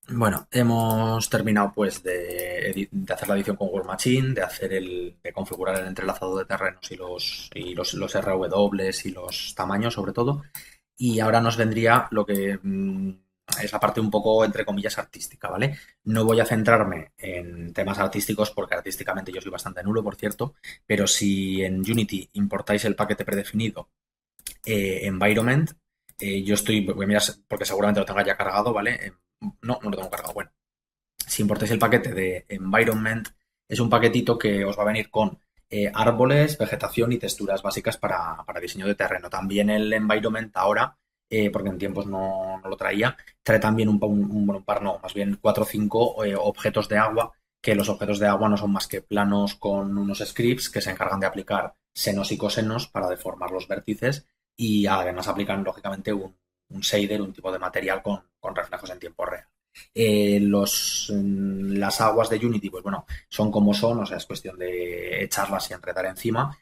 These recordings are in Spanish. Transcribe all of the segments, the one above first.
Bueno, hemos terminado pues de hacer la edición con World Machine, de configurar el entrelazado de terrenos y los RW y los tamaños sobre todo. Y ahora nos vendría lo que es la parte un poco, entre comillas, artística, ¿vale? No voy a centrarme en temas artísticos porque artísticamente yo soy bastante nulo, por cierto, pero si en Unity importáis el paquete predefinido Environment, yo voy a mirar porque seguramente lo tenga ya cargado, ¿vale? No, no lo tengo cargado. Bueno, si importáis el paquete de Environment, es un paquetito que os va a venir con árboles, vegetación y texturas básicas para diseño de terreno. También el Environment ahora, porque en tiempos no lo traía, trae también un par, no, más bien 4 o 5 objetos de agua, que los objetos de agua no son más que planos con unos scripts que se encargan de aplicar senos y cosenos para deformar los vértices y además aplican lógicamente un shader, un tipo de material con reflejos en tiempo real. Las aguas de Unity, pues bueno, son como son, o sea, es cuestión de echarlas y enredar encima.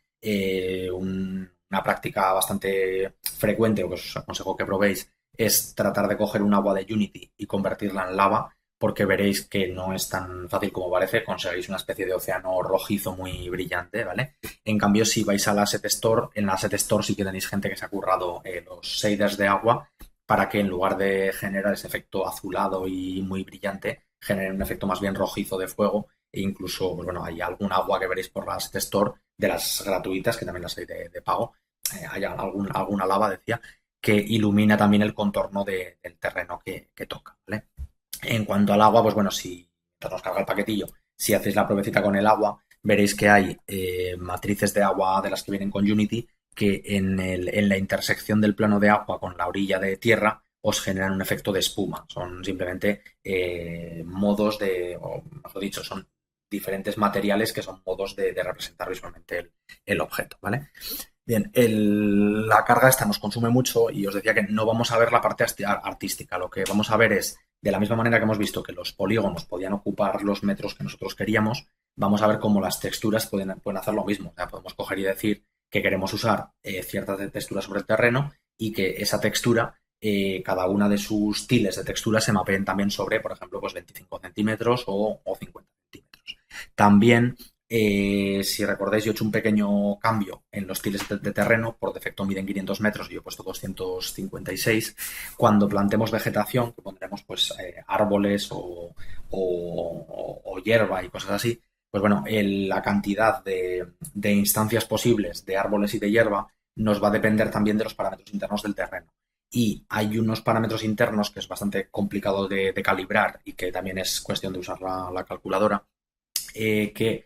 Una práctica bastante frecuente, o que os aconsejo que probéis, es tratar de coger un agua de Unity y convertirla en lava, porque veréis que no es tan fácil como parece, conseguís una especie de océano rojizo muy brillante, ¿vale? En cambio, si vais a la Asset Store, en la Asset Store sí que tenéis gente que se ha currado los shaders de agua para que en lugar de generar ese efecto azulado y muy brillante, genere un efecto más bien rojizo de fuego e incluso, pues bueno, hay algún agua que veréis por las Store de las gratuitas, que también las hay de pago, hay alguna lava, decía, que ilumina también el contorno del terreno que toca, ¿vale? En cuanto al agua, pues bueno, si nos carga el paquetillo, si hacéis la pruebecita con el agua, veréis que hay matrices de agua de las que vienen con Unity que en la intersección del plano de agua con la orilla de tierra os generan un efecto de espuma. Son simplemente modos o mejor dicho, son diferentes materiales que son modos de representar visualmente el objeto, ¿vale? Bien, la carga esta nos consume mucho y os decía que no vamos a ver la parte artística. Lo que vamos a ver es, de la misma manera que hemos visto que los polígonos podían ocupar los metros que nosotros queríamos, vamos a ver cómo las texturas pueden hacer lo mismo. O sea, podemos coger y decir que queremos usar cierta textura sobre el terreno y que esa textura, cada una de sus tiles de textura se mapeen también sobre, por ejemplo, pues 25 centímetros o 50 centímetros. También si recordáis, yo he hecho un pequeño cambio en los tiles de terreno. Por defecto miden 500 metros y yo he puesto 256. Cuando plantemos vegetación, que pondremos pues árboles o hierba y cosas así, pues bueno, la cantidad de instancias posibles de árboles y de hierba nos va a depender también de los parámetros internos del terreno. Y hay unos parámetros internos que es bastante complicado de calibrar y que también es cuestión de usar la calculadora, que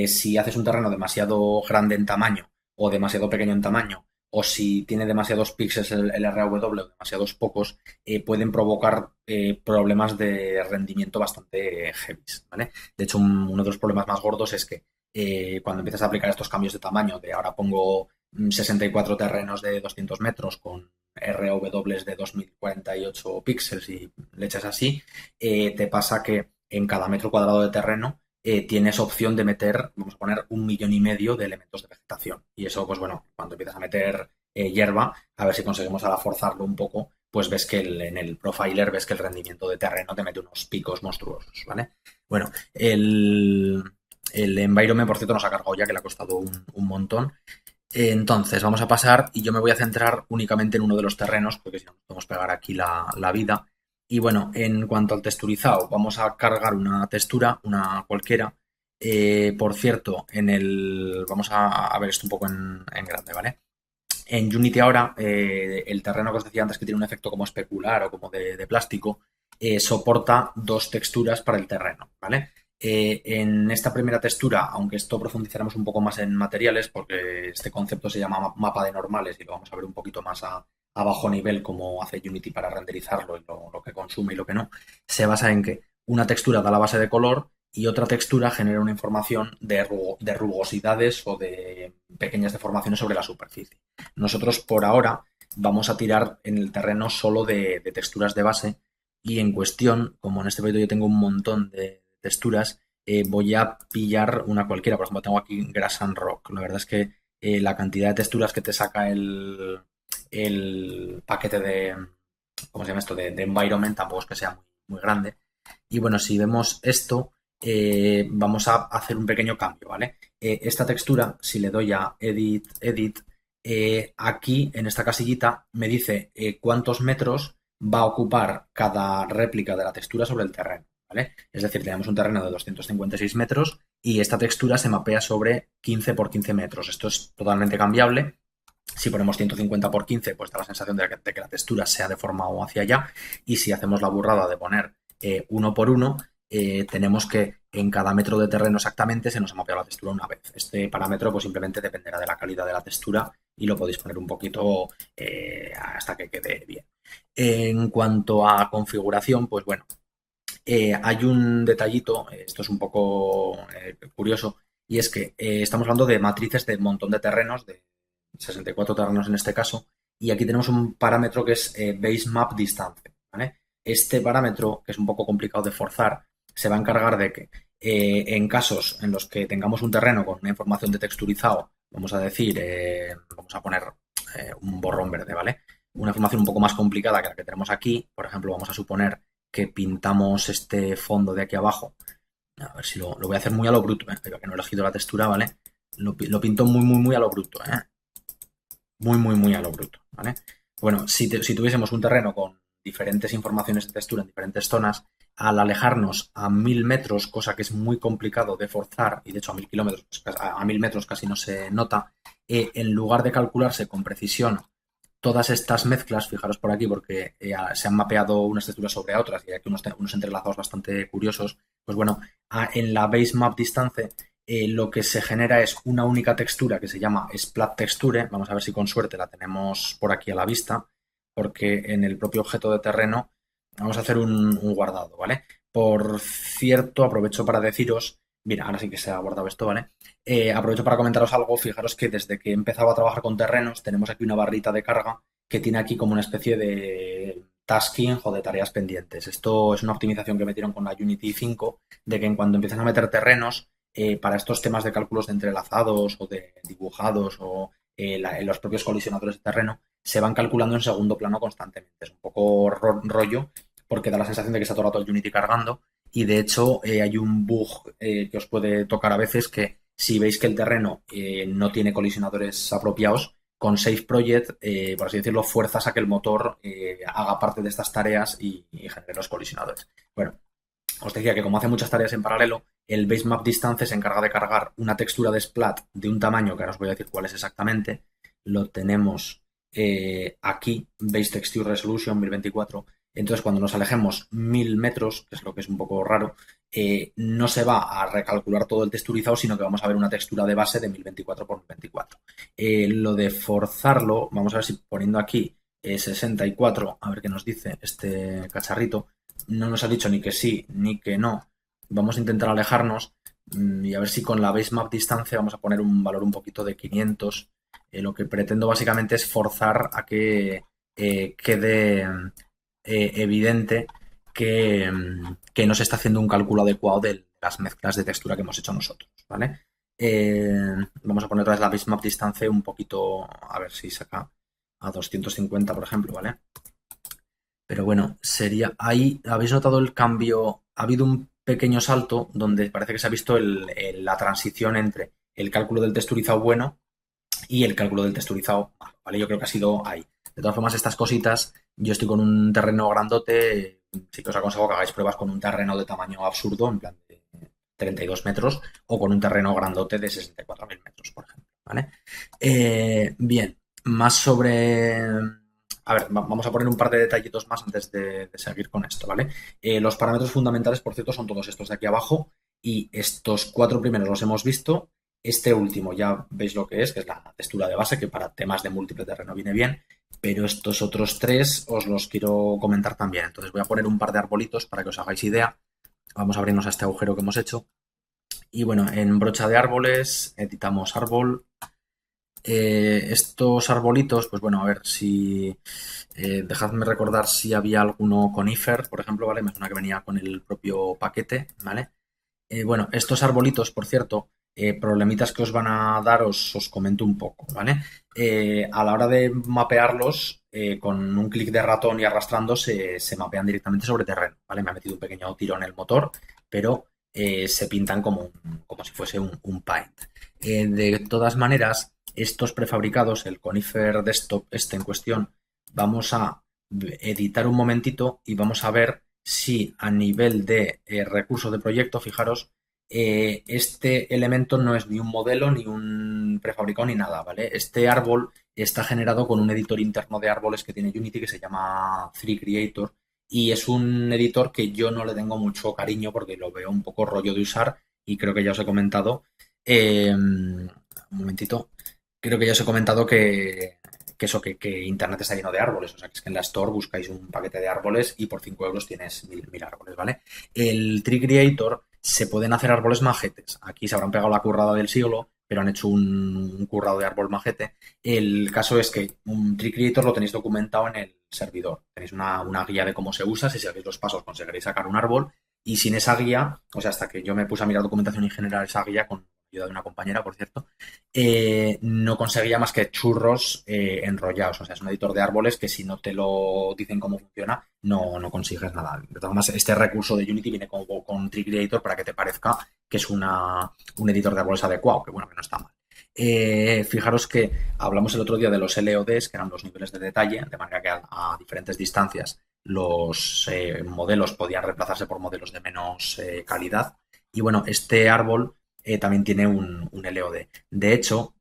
si haces un terreno demasiado grande en tamaño o demasiado pequeño en tamaño, o si tiene demasiados píxeles el RAW o demasiados pocos, pueden provocar problemas de rendimiento bastante heavy, ¿vale? De hecho, uno de los problemas más gordos es que cuando empiezas a aplicar estos cambios de tamaño, de ahora pongo 64 terrenos de 200 metros con RW de 2048 píxeles y leches así, te pasa que en cada metro cuadrado de terreno tienes opción de meter, vamos a poner, 1,5 millones de elementos de vegetación. Y eso, pues bueno, cuando empiezas a meter hierba, a ver si conseguimos ahora forzarlo un poco, pues ves que en el profiler ves que el rendimiento de terreno te mete unos picos monstruosos, ¿vale? Bueno, el environment, por cierto, nos ha cargado ya, que le ha costado un montón. Entonces, vamos a pasar y yo me voy a centrar únicamente en uno de los terrenos, porque si no nos podemos pegar aquí la vida. Y bueno, en cuanto al texturizado, vamos a cargar una textura, una cualquiera. Por cierto, vamos a ver esto un poco en grande, ¿vale? En Unity ahora, el terreno que os decía antes que tiene un efecto como especular o como de plástico, soporta dos texturas para el terreno, ¿vale? En esta primera textura, aunque esto profundizaremos un poco más en materiales, porque este concepto se llama mapa de normales y lo vamos a ver un poquito más a bajo nivel, como hace Unity para renderizarlo y lo que consume y lo que no, se basa en que una textura da la base de color y otra textura genera una información de rugosidades o de pequeñas deformaciones sobre la superficie. Nosotros por ahora vamos a tirar en el terreno solo de texturas de base y en cuestión, como en este proyecto yo tengo un montón de texturas, voy a pillar una cualquiera. Por ejemplo, tengo aquí Grass and Rock. La verdad es que la cantidad de texturas que te saca el paquete ¿cómo se llama esto? De environment tampoco es que sea muy grande. Y bueno, si vemos esto, vamos a hacer un pequeño cambio, ¿vale? Esta textura, si le doy a Edit, aquí en esta casillita me dice cuántos metros va a ocupar cada réplica de la textura sobre el terreno, ¿vale? Es decir, tenemos un terreno de 256 metros y esta textura se mapea sobre 15 por 15 metros. Esto es totalmente cambiable. Si ponemos 150 por 15, pues da la sensación de que la textura se ha deformado hacia allá. Y si hacemos la burrada de poner 1 por 1, tenemos que en cada metro de terreno exactamente se nos ha mapeado la textura una vez. Este parámetro pues simplemente dependerá de la calidad de la textura y lo podéis poner un poquito hasta que quede bien. En cuanto a configuración, pues bueno, hay un detallito, esto es un poco curioso, y es que estamos hablando de matrices de un montón de terrenos, de 64 terrenos en este caso, y aquí tenemos un parámetro que es Base Map Distance, ¿vale? Este parámetro, que es un poco complicado de forzar, se va a encargar de que en casos en los que tengamos un terreno con una información de texturizado, vamos a decir, vamos a poner un borrón verde, ¿vale? Una información un poco más complicada que la que tenemos aquí, por ejemplo, vamos a suponer que pintamos este fondo de aquí abajo. A ver si lo voy a hacer muy a lo bruto, que no he elegido la textura, ¿vale? Lo pinto muy a lo bruto, muy a lo bruto, ¿vale? Bueno, si tuviésemos un terreno con diferentes informaciones de textura en diferentes zonas, al alejarnos a 1000 metros, cosa que es muy complicado de forzar, y de hecho a 1000 kilómetros, a 1000 metros casi no se nota, en lugar de calcularse con precisión todas estas mezclas, fijaros por aquí, porque se han mapeado unas texturas sobre otras y hay aquí unos entrelazados bastante curiosos, pues bueno, en la base map distance lo que se genera es una única textura que se llama splat texture. Vamos a ver si con suerte la tenemos por aquí a la vista, porque en el propio objeto de terreno vamos a hacer un guardado, ¿vale? Por cierto, aprovecho para deciros, mira, ahora sí que se ha guardado esto, ¿vale? Aprovecho para comentaros algo. Fijaros que desde que he empezado a trabajar con terrenos tenemos aquí una barrita de carga que tiene aquí como una especie de tasking o de tareas pendientes. Esto es una optimización que metieron con la Unity 5 de que en cuanto empiezan a meter terrenos para estos temas de cálculos de entrelazados o de dibujados o en los propios colisionadores de terreno se van calculando en segundo plano constantemente. Es un poco rollo porque da la sensación de que está todo el rato el Unity cargando y de hecho hay un bug que os puede tocar a veces que si veis que el terreno no tiene colisionadores apropiados, con Save Project, por así decirlo, fuerzas a que el motor haga parte de estas tareas y genere los colisionadores. Bueno, os decía que como hace muchas tareas en paralelo, el Base Map Distance se encarga de cargar una textura de splat de un tamaño que ahora os voy a decir cuál es exactamente. Lo tenemos aquí, Base Texture Resolution 1024. Entonces, cuando nos alejemos 1000 metros, que es lo que es un poco raro, no se va a recalcular todo el texturizado, sino que vamos a ver una textura de base de 1024 por 1024. Lo de forzarlo, vamos a ver si poniendo aquí 64, a ver qué nos dice este cacharrito. No nos ha dicho ni que sí ni que no. Vamos a intentar alejarnos y a ver si con la base map distancia vamos a poner un valor un poquito de 500. Lo que pretendo básicamente es forzar a que quede evidente que no se está haciendo un cálculo adecuado de las mezclas de textura que hemos hecho nosotros, ¿vale? Vamos a poner otra vez la base map distance un poquito, a ver si saca a 250, por ejemplo, ¿vale? Pero bueno, sería ahí, ¿habéis notado el cambio? Ha habido un pequeño salto donde parece que se ha visto la transición entre el cálculo del texturizado bueno y el cálculo del texturizado malo, ¿vale? Yo creo que ha sido ahí. De todas formas, estas cositas, yo estoy con un terreno grandote, sí que os aconsejo que hagáis pruebas con un terreno de tamaño absurdo, en plan de 32 metros, o con un terreno grandote de 64.000 metros, por ejemplo, ¿vale? Bien, más sobre... A ver, vamos a poner un par de detallitos más antes de seguir con esto, ¿vale? Los parámetros fundamentales, por cierto, son todos estos de aquí abajo y estos cuatro primeros los hemos visto. Este último ya veis lo que es la textura de base, que para temas de múltiple terreno viene bien, pero estos otros tres os los quiero comentar también. Entonces voy a poner un par de arbolitos para que os hagáis idea. Vamos a abrirnos a este agujero que hemos hecho. Y bueno, en brocha de árboles editamos árbol. Estos arbolitos, pues bueno, a ver si... dejadme recordar si había alguno con IFER, por ejemplo, ¿vale? Me suena que venía con el propio paquete, ¿vale? Bueno, estos arbolitos, por cierto, problemitas que os van a dar os comento un poco, ¿vale? A la hora de mapearlos, con un clic de ratón y arrastrando se mapean directamente sobre terreno, ¿vale? Me ha metido un pequeño tiro en el motor, pero se pintan como si fuese un paint. De todas maneras, estos prefabricados, el Conifer Desktop este en cuestión, vamos a editar un momentito y vamos a ver si a nivel de recursos de proyecto, fijaros, este elemento no es ni un modelo, ni un prefabricado, ni nada, ¿vale? Este árbol está generado con un editor interno de árboles que tiene Unity que se llama 3Creator y es un editor que yo no le tengo mucho cariño porque lo veo un poco rollo de usar y creo que ya os he comentado, un momentito, creo que ya os he comentado que eso, que Internet está lleno de árboles. O sea, que es que en la Store buscáis un paquete de árboles y por 5 euros tienes mil árboles, ¿vale? El Tree Creator se pueden hacer árboles majetes. Aquí se habrán pegado la currada del siglo, pero han hecho un currado de árbol majete. El caso es que un Tree Creator lo tenéis documentado en el servidor. Tenéis una guía de cómo se usa. Si seguís los pasos conseguiréis sacar un árbol. Y sin esa guía, o sea, hasta que yo me puse a mirar documentación y generar esa guía con ayuda de una compañera, por cierto, no conseguía más que churros enrollados. O sea, es un editor de árboles que si no te lo dicen cómo funciona, no consigues nada. De todas formas, este recurso de Unity viene con Tree Creator para que te parezca que es un editor de árboles adecuado, que bueno, que no está mal. Fijaros que hablamos el otro día de los LODs, que eran los niveles de detalle, de manera que a diferentes distancias los modelos podían reemplazarse por modelos de menos calidad. Y bueno, este árbol también tiene un LOD. De hecho,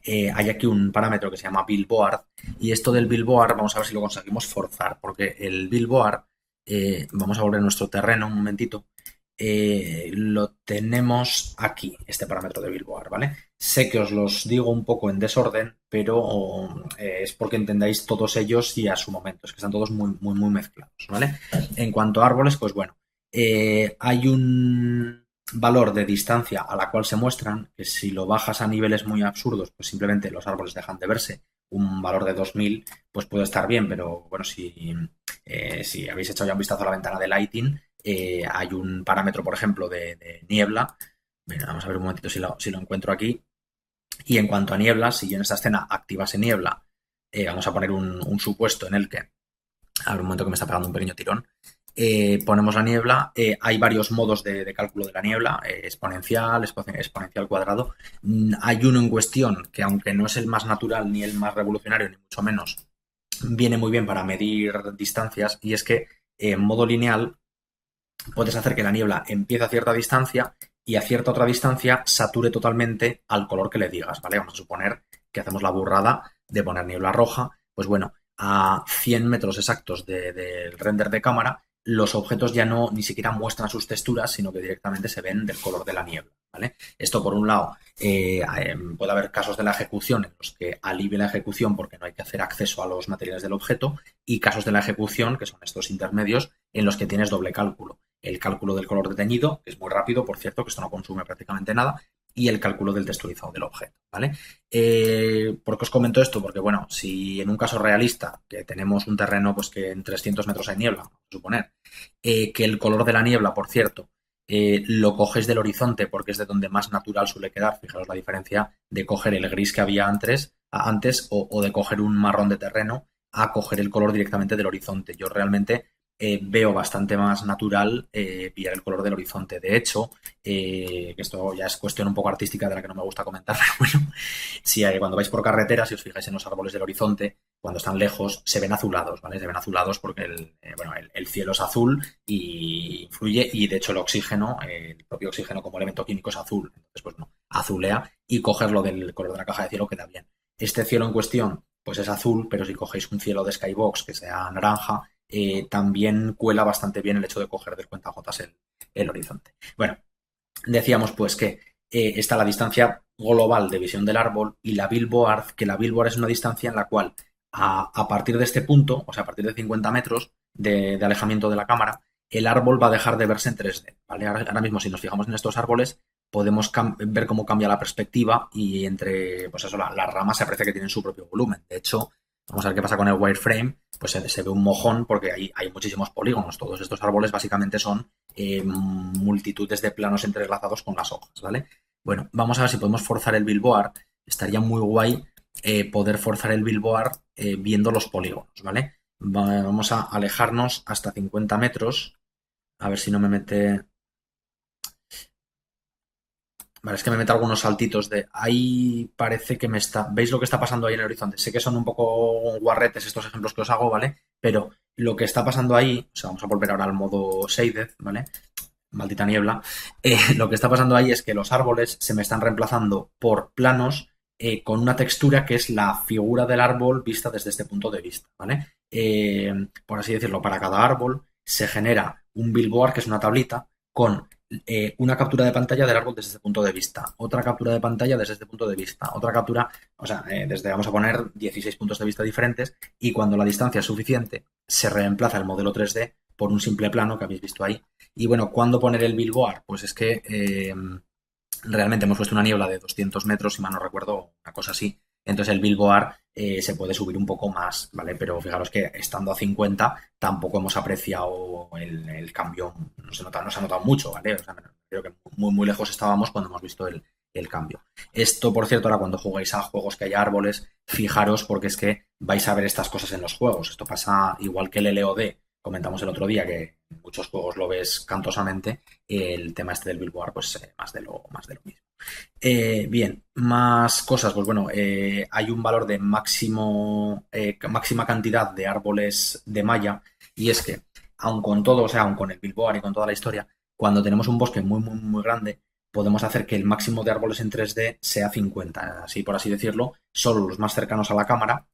hay aquí un parámetro que se llama billboard y esto del billboard vamos a ver si lo conseguimos forzar porque el billboard, vamos a volver a nuestro terreno un momentito, lo tenemos aquí, este parámetro de billboard, ¿vale? Sé que os los digo un poco en desorden, pero es porque entendáis todos ellos y a su momento, es que están todos muy mezclados, ¿vale? En cuanto a árboles, pues bueno, hay un valor de distancia a la cual se muestran, que si lo bajas a niveles muy absurdos, pues simplemente los árboles dejan de verse. Un valor de 2000, pues puede estar bien, pero bueno, si habéis echado ya un vistazo a la ventana de Lighting, hay un parámetro, por ejemplo, de niebla. Mira, vamos a ver un momentito si lo encuentro aquí. Y en cuanto a niebla, si yo en esta escena activase niebla, vamos a poner un supuesto en el que, a ver un momento que me está pegando un pequeño tirón, ponemos la niebla, hay varios modos de cálculo de la niebla, exponencial, exponencial cuadrado. Hay uno en cuestión que, aunque no es el más natural ni el más revolucionario, ni mucho menos, viene muy bien para medir distancias, y es que en modo lineal puedes hacer que la niebla empiece a cierta distancia y a cierta otra distancia sature totalmente al color que le digas, ¿vale? Vamos a suponer que hacemos la burrada de poner niebla roja, pues bueno, a 100 metros exactos del render de cámara, los objetos ya no ni siquiera muestran sus texturas, sino que directamente se ven del color de la niebla, ¿vale? Esto, por un lado, puede haber casos de la ejecución en los que alivie la ejecución porque no hay que hacer acceso a los materiales del objeto, y casos de la ejecución, que son estos intermedios, en los que tienes doble cálculo. El cálculo del color de teñido, que es muy rápido, por cierto, que esto no consume prácticamente nada, y el cálculo del texturizado del objeto, ¿vale? ¿Por qué os comento esto? Porque, bueno, si en un caso realista, que tenemos un terreno pues que en 300 metros hay niebla, vamos a suponer, que el color de la niebla, por cierto, lo coges del horizonte porque es de donde más natural suele quedar, fijaros la diferencia de coger el gris que había antes o de coger un marrón de terreno a coger el color directamente del horizonte. Yo realmente veo bastante más natural pillar el color del horizonte. De hecho, que esto ya es cuestión un poco artística de la que no me gusta comentar, pero bueno, si cuando vais por carretera, si os fijáis en los árboles del horizonte, cuando están lejos, se ven azulados, ¿vale? Se ven azulados porque el cielo es azul y influye, y de hecho el oxígeno, el propio oxígeno como elemento químico es azul. Entonces, pues no, azulea, y cogerlo del color de la caja de cielo queda bien. Este cielo en cuestión, pues es azul, pero si cogéis un cielo de Skybox que sea naranja, también cuela bastante bien el hecho de coger del cuentagotas el horizonte. Bueno, decíamos pues que está la distancia global de visión del árbol y la billboard, que la billboard es una distancia en la cual a partir de este punto, o sea, a partir de 50 metros de alejamiento de la cámara, el árbol va a dejar de verse en 3D, ¿vale? Ahora mismo, si nos fijamos en estos árboles, podemos ver cómo cambia la perspectiva y entre, pues eso, las ramas se aprecia que tienen su propio volumen. De hecho, vamos a ver qué pasa con el wireframe, pues se ve un mojón porque hay muchísimos polígonos. Todos estos árboles básicamente son multitudes de planos entrelazados con las hojas, ¿vale? Bueno, vamos a ver si podemos forzar el billboard. Estaría muy guay poder forzar el billboard viendo los polígonos, ¿vale? Vamos a alejarnos hasta 50 metros. A ver si no me mete... Vale, es que me mete algunos saltitos de... Ahí parece que me está... ¿Veis lo que está pasando ahí en el horizonte? Sé que son un poco guarretes estos ejemplos que os hago, ¿vale? Pero lo que está pasando ahí... O sea, vamos a volver ahora al modo shaded, ¿vale? Maldita niebla. Lo que está pasando ahí es que los árboles se me están reemplazando por planos con una textura que es la figura del árbol vista desde este punto de vista, ¿vale? Por así decirlo, para cada árbol se genera un billboard, que es una tablita, con una captura de pantalla del árbol desde este punto de vista, otra captura de pantalla desde este punto de vista, otra captura, o sea, desde vamos a poner 16 puntos de vista diferentes y cuando la distancia es suficiente se reemplaza el modelo 3D por un simple plano que habéis visto ahí. Y bueno, ¿cuándo poner el billboard? Pues es que realmente hemos puesto una niebla de 200 metros, si mal no recuerdo, una cosa así. Entonces el billboard se puede subir un poco más, ¿vale? Pero fijaros que estando a 50 tampoco hemos apreciado el cambio, no se ha notado mucho, ¿vale? O sea, creo que muy, muy lejos estábamos cuando hemos visto el cambio. Esto, por cierto, ahora cuando juguéis a juegos que haya árboles, fijaros porque es que vais a ver estas cosas en los juegos. Esto pasa igual que el LOD, comentamos el otro día que en muchos juegos lo ves cantosamente, el tema este del billboard, pues más de lo mismo. Bien, más cosas. Pues bueno, hay un valor de máxima cantidad de árboles de malla y es que, aun con todo, o sea, aun con el billboard y con toda la historia, cuando tenemos un bosque muy, muy, muy grande, podemos hacer que el máximo de árboles en 3D sea 50, así por así decirlo, solo los más cercanos a la cámara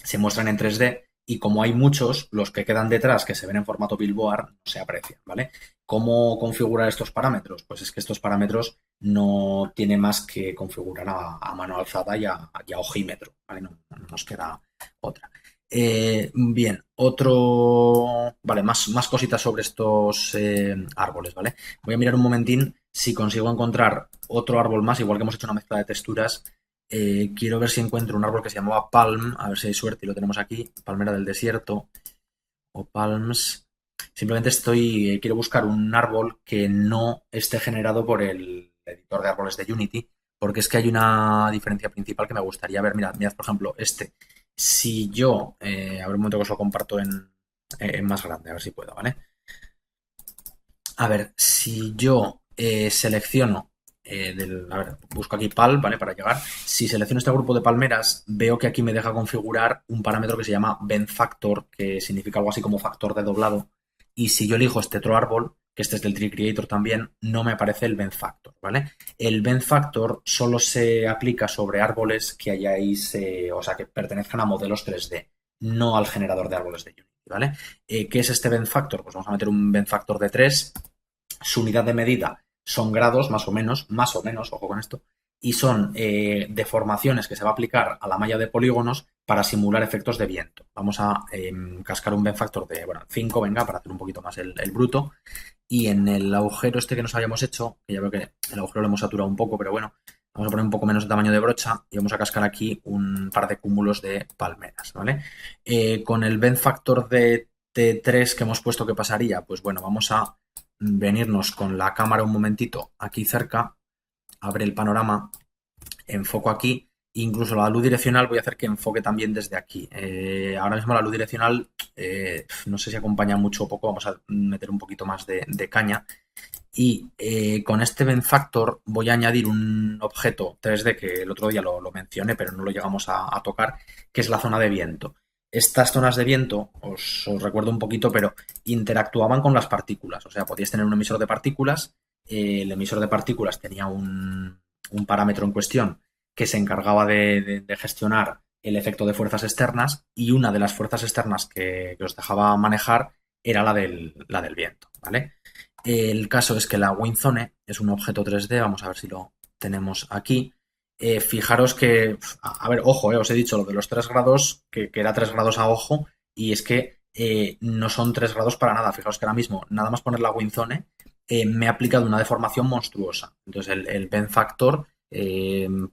se muestran en 3D y como hay muchos, los que quedan detrás que se ven en formato billboard no se aprecian, ¿vale? ¿Cómo configurar estos parámetros? Pues es que estos parámetros no tiene más que configurar a mano alzada y a ojímetro, ¿vale? No nos queda otra. Bien, vale, más cositas sobre estos árboles, ¿vale? Voy a mirar un momentín si consigo encontrar otro árbol más, igual que hemos hecho una mezcla de texturas. Quiero ver si encuentro un árbol que se llamaba Palm, a ver si hay suerte y lo tenemos aquí, palmera del desierto o Palms. Simplemente quiero buscar un árbol que no esté generado por el editor de árboles de Unity, porque es que hay una diferencia principal que me gustaría ver. Mirad, por ejemplo, este. Si yo, a ver un momento que os lo comparto en más grande, a ver si puedo, ¿vale? A ver, si yo selecciono a ver, busco aquí pal, ¿vale? Para llegar. Si selecciono este grupo de palmeras, veo que aquí me deja configurar un parámetro que se llama bend factor, que significa algo así como factor de doblado. Y si yo elijo este otro árbol, que este es del Tree Creator también, no me aparece el bend factor, ¿vale? El bend factor solo se aplica sobre árboles que hayáis, o sea, que pertenezcan a modelos 3D, no al generador de árboles de Unity, ¿vale? ¿Qué es este bend factor? Pues vamos a meter un bend factor de 3. Su unidad de medida son grados, más o menos, ojo con esto, y son deformaciones que se va a aplicar a la malla de polígonos para simular efectos de viento. Vamos a cascar un benfactor de 5, venga, para hacer un poquito más el bruto. Y en el agujero este que nos habíamos hecho, que ya veo que el agujero lo hemos saturado un poco, pero bueno, vamos a poner un poco menos de tamaño de brocha y vamos a cascar aquí un par de cúmulos de palmeras, ¿vale? Con el benfactor de T3 que hemos puesto, ¿qué pasaría? Pues bueno, vamos a venirnos con la cámara un momentito aquí cerca, abre el panorama, enfoco aquí, incluso la luz direccional voy a hacer que enfoque también desde aquí. Ahora mismo la luz direccional no sé si acompaña mucho o poco, vamos a meter un poquito más de caña. Y con este benfactor voy a añadir un objeto 3D que el otro día lo mencioné, pero no lo llegamos a tocar, que es la zona de viento. Estas zonas de viento, os recuerdo un poquito, pero interactuaban con las partículas. O sea, podíais tener un emisor de partículas. El emisor de partículas tenía un parámetro en cuestión que se encargaba de gestionar el efecto de fuerzas externas y una de las fuerzas externas que os dejaba manejar era la del viento, ¿vale? El caso es que la WinZone es un objeto 3D, vamos a ver si lo tenemos aquí. Fijaros que, a ver, ojo, os he dicho lo de los 3 grados, que era 3 grados a ojo, y es que no son 3 grados para nada. Fijaros que ahora mismo, nada más poner la WinZone, me ha aplicado una deformación monstruosa. Entonces el bend factor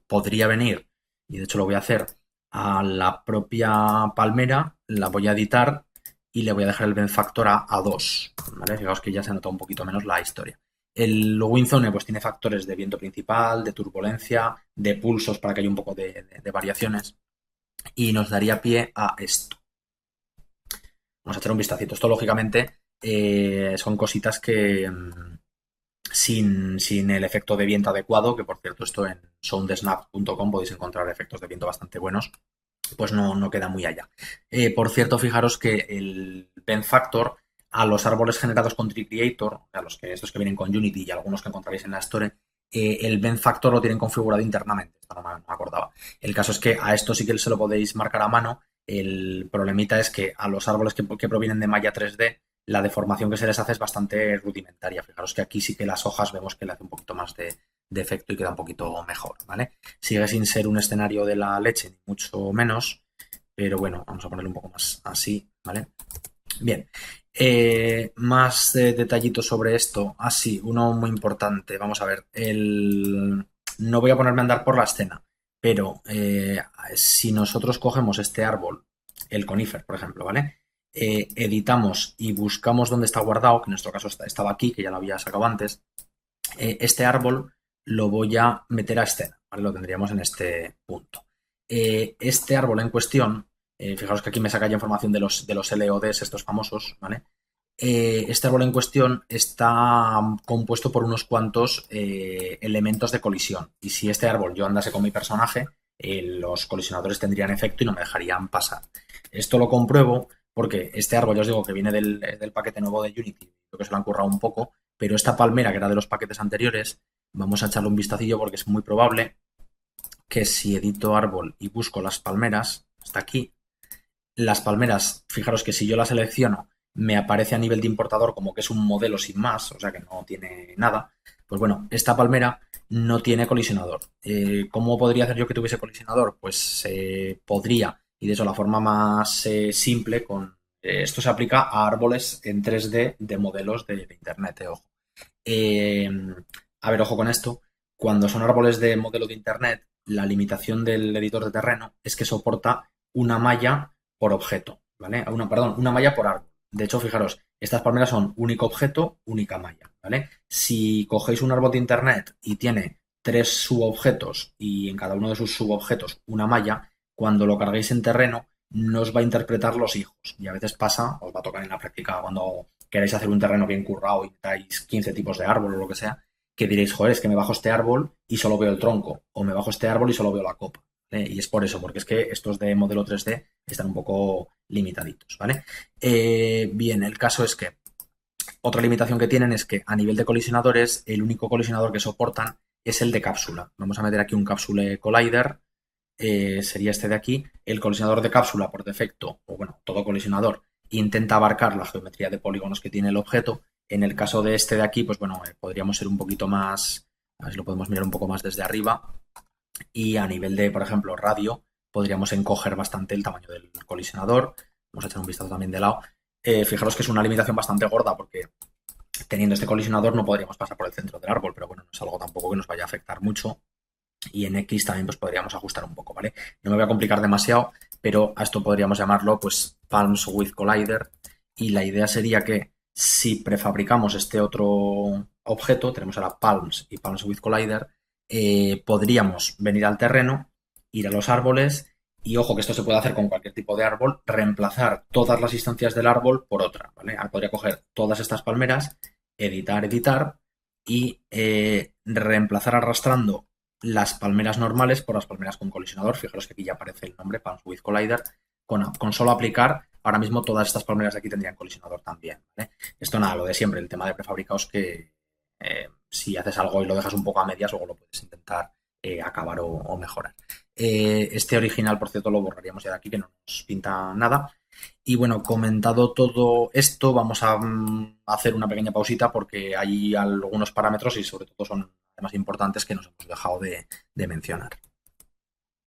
podría venir, y de hecho lo voy a hacer, a la propia palmera, la voy a editar y le voy a dejar el bend factor a 2, ¿vale? Fijaos que ya se nota un poquito menos la historia. El WinZone pues tiene factores de viento principal, de turbulencia, de pulsos para que haya un poco de variaciones y nos daría pie a esto. Vamos a echar un vistacito. Esto, lógicamente, son cositas que sin el efecto de viento adecuado, que por cierto esto en soundsnap.com podéis encontrar efectos de viento bastante buenos, pues no queda muy allá. Por cierto, fijaros que el bend factor a los árboles generados con Tree Creator, a estos que vienen con Unity y algunos que encontraréis en la Store, el bend factor lo tienen configurado internamente. Esto no me acordaba. El caso es que a esto sí que se lo podéis marcar a mano. El problemita es que a los árboles que provienen de Maya 3D, la deformación que se les hace es bastante rudimentaria. Fijaros que aquí sí que las hojas vemos que le hace un poquito más de efecto y queda un poquito mejor, ¿vale? Sigue sin ser un escenario de la leche, ni mucho menos, pero bueno, vamos a ponerlo un poco más así, ¿vale? Bien, más detallitos sobre esto. Sí, uno muy importante. Vamos a ver, no voy a ponerme a andar por la escena, pero si nosotros cogemos este árbol, el conífer, por ejemplo, ¿vale? Editamos y buscamos dónde está guardado, que en nuestro caso estaba aquí, que ya lo había sacado antes. Este árbol lo voy a meter a escena, ¿vale? Lo tendríamos en este punto. Este árbol en cuestión, fijaros que aquí me saca ya información de los LODs, estos famosos, ¿vale? Este árbol en cuestión está compuesto por unos cuantos elementos de colisión. Y si este árbol yo andase con mi personaje, los colisionadores tendrían efecto y no me dejarían pasar. Esto lo compruebo porque este árbol, ya os digo que viene del paquete nuevo de Unity, creo que se lo han currado un poco, pero esta palmera, que era de los paquetes anteriores, vamos a echarle un vistacillo porque es muy probable que si edito árbol y busco las palmeras, hasta aquí, las palmeras, fijaros que si yo las selecciono, me aparece a nivel de importador como que es un modelo sin más, o sea que no tiene nada. Pues bueno, esta palmera no tiene colisionador. ¿Cómo podría hacer yo que tuviese colisionador? Pues podría, y de hecho la forma más simple, esto se aplica a árboles en 3D de modelos de internet, ojo. Eh, a ver, ojo con esto. Cuando son árboles de modelo de internet, la limitación del editor de terreno es que soporta una malla por objeto, ¿vale? Una malla por árbol. De hecho, fijaros, estas palmeras son único objeto, única malla, ¿vale? Si cogéis un árbol de internet y tiene 3 subobjetos y en cada uno de sus subobjetos una malla, cuando lo carguéis en terreno no os va a interpretar los hijos. Y a veces pasa, os va a tocar en la práctica cuando queréis hacer un terreno bien currado y metáis 15 tipos de árbol o lo que sea, que diréis, joder, es que me bajo este árbol y solo veo el tronco, o me bajo este árbol y solo veo la copa. Y es por eso, porque es que estos de modelo 3D están un poco limitaditos, ¿vale? Bien, el caso es que otra limitación que tienen es que a nivel de colisionadores, el único colisionador que soportan es el de cápsula. Vamos a meter aquí un Capsule Collider, sería este de aquí. El colisionador de cápsula, por defecto, o bueno, todo colisionador, intenta abarcar la geometría de polígonos que tiene el objeto. En el caso de este de aquí, pues bueno, podríamos ser un poquito más, a ver si lo podemos mirar un poco más desde arriba. Y a nivel de, por ejemplo, radio, podríamos encoger bastante el tamaño del colisionador. Vamos a echar un vistazo también de lado. Fijaros que es una limitación bastante gorda porque teniendo este colisionador no podríamos pasar por el centro del árbol, pero bueno, no es algo tampoco que nos vaya a afectar mucho. Y en X también pues podríamos ajustar un poco, ¿vale? No me voy a complicar demasiado, pero a esto podríamos llamarlo pues Palms with Collider. Y la idea sería que si prefabricamos este otro objeto, tenemos ahora Palms y Palms with Collider, podríamos venir al terreno, ir a los árboles y ojo que esto se puede hacer con cualquier tipo de árbol, reemplazar todas las instancias del árbol por otra, ¿vale? Podría coger todas estas palmeras, editar y reemplazar arrastrando las palmeras normales por las palmeras con colisionador. Fijaros que aquí ya aparece el nombre, Palms with Collider. Con solo aplicar, ahora mismo todas estas palmeras de aquí tendrían colisionador también, ¿vale? Esto nada, lo de siempre, el tema de prefabricados que si haces algo y lo dejas un poco a medias, luego lo puedes intentar acabar o mejorar. Este original, por cierto, lo borraríamos ya de aquí, que no nos pinta nada. Y bueno, comentado todo esto, vamos a hacer una pequeña pausita porque hay algunos parámetros y sobre todo son temas importantes que nos hemos dejado de mencionar.